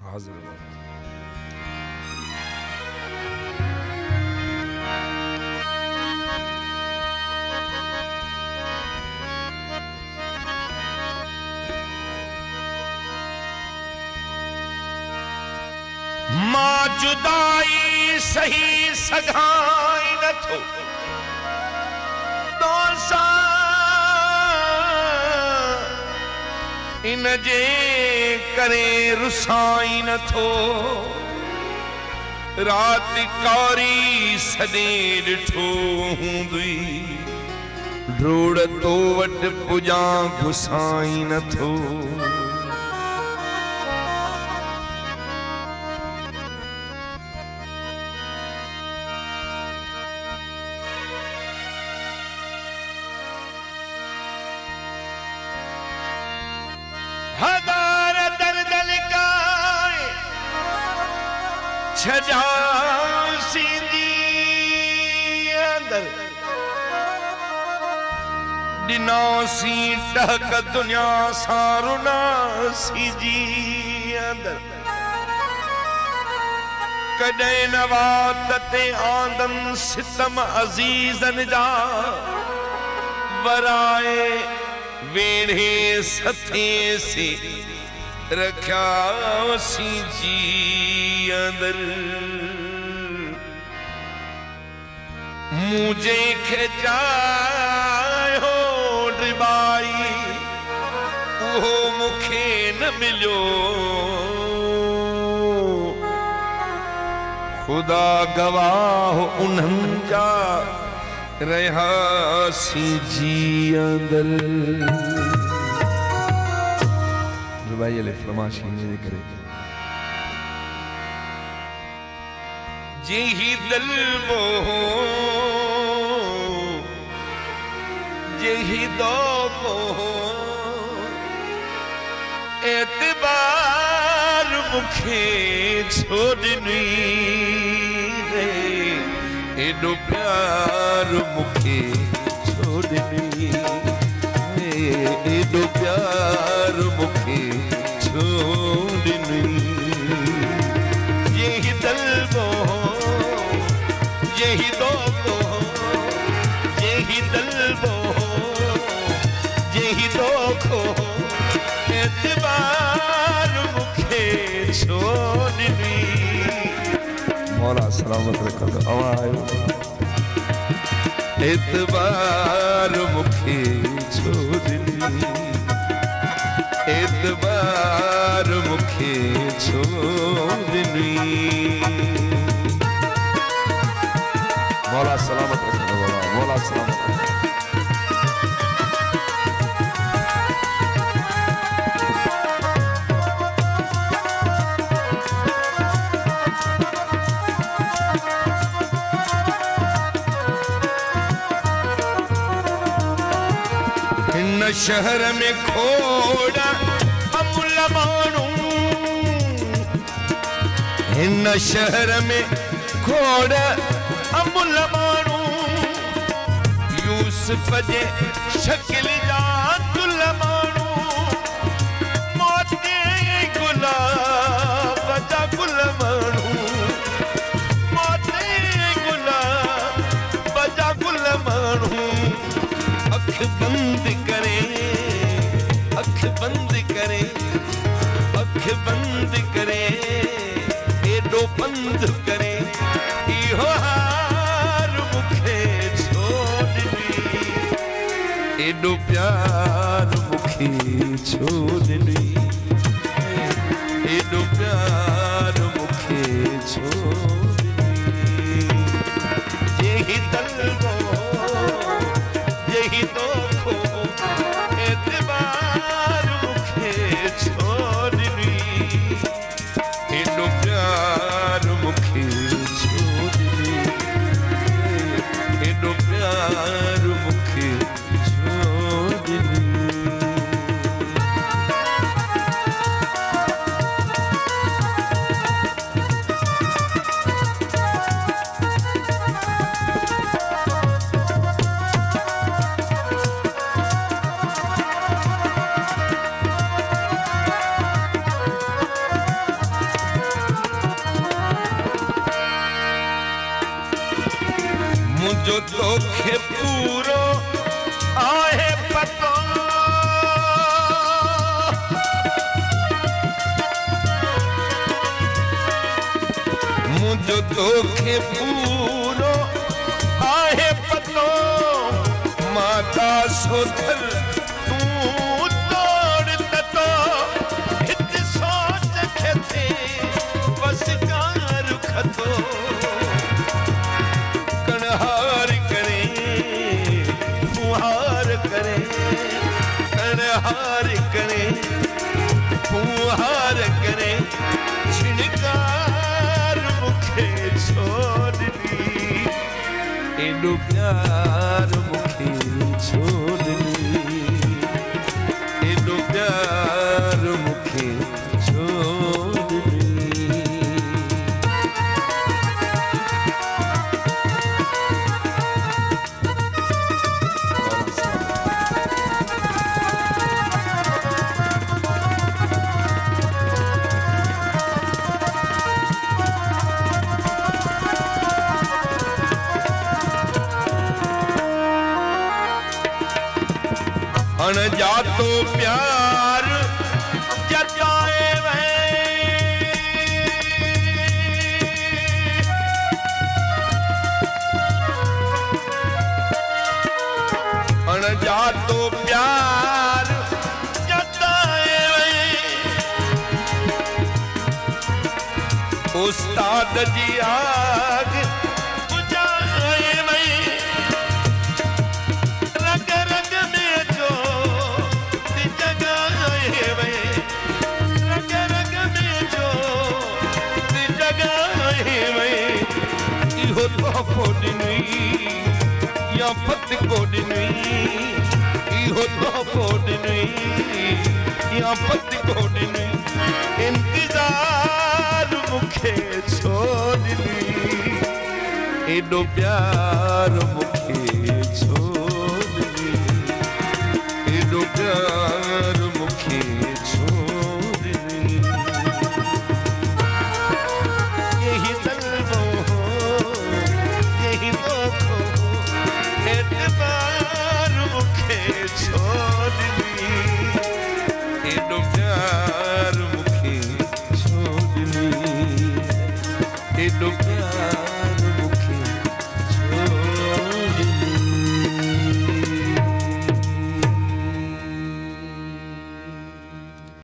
हाजिर मां जुदाई सही सगाई न थो दोसा इन जे करे रुसाई न थो रात कारी सदे ॾिठो हूंदी रोड़ तो वट पुजा घुसाई न थो छजा सींदी अंदर दिनो सी टहक दुनिया सारुना सी जी अंदर कदे नवात ते आंदम सितम अजीजन जा वराए वेढ़े सथे से रखा सी जी अंदर मुझे खचायो डिबाई वो मुखे न मिलो खुदा गवाह उन्हनि जा रहा सी जी अंदर भाई ले फरमाशी ने करे जेही दिल मोह जेही दो मोह एतबार मुखे छोड़नी रे एडो प्यार मुखे छोड़नी एडो प्यार मुखे छोड़नी यही दिल मोह यही दो मोह यही दिल मोह यही दो खो एतबार मुखे छोड़नी मौला सलामत रखो आवाज़ एतबार मुखे छोड़नी एतबार मुखे छोड़नी मौला सलामत रखो मौला सलामत रखो इन शहर में खोड़ा अमुल मानू इन शहर में खोड़ा अमुल मानू यूसुफ जे शक्ल जा दुल मानू मोते गुलाब जा गुल मानू मोते गुलाब जा गुल मानू अख बंद करे अख बंद करे अख बंद करे एडो बंद करे इहो हार मुखे छोड़नी एडो प्यार मुखे छोड़नी एडो प्यार मुखे छोड़नी यही तलबो यही तो खो एतबार मुखे छोड़नी एडो प्यार मुखे छोड़नी एडो प्यार मुखे छोड़नी मुझो तोखे पूरो आहे पतो मुझो तोखे पूरो आहे पतो माता सोधर तू तोड़ ततो हित सोच खे बस कार खतो कणहार करे फुहार करे कणहार करे फुहार करे छिड़कार मुखे छोड़नी एडो प्यार मुखे छोड़नी एडो प्यार मुखे छोड़नी अनजातो प्यार जताए वे अनजातो प्यार जताए वे उस्ताद जी आग बुझाए वे रग रग में जो जगाए वे रग रग में जो जगाए वे इहो तोहफ़ो ॾिनई या फत को ॾिनई इहो तोहफ़ो ॾिनई या फत को ॾिनई इंतज़ार मुखे छो ॾिनई एॾो प्यार मुखे छो ॾिनई एॾो प्यार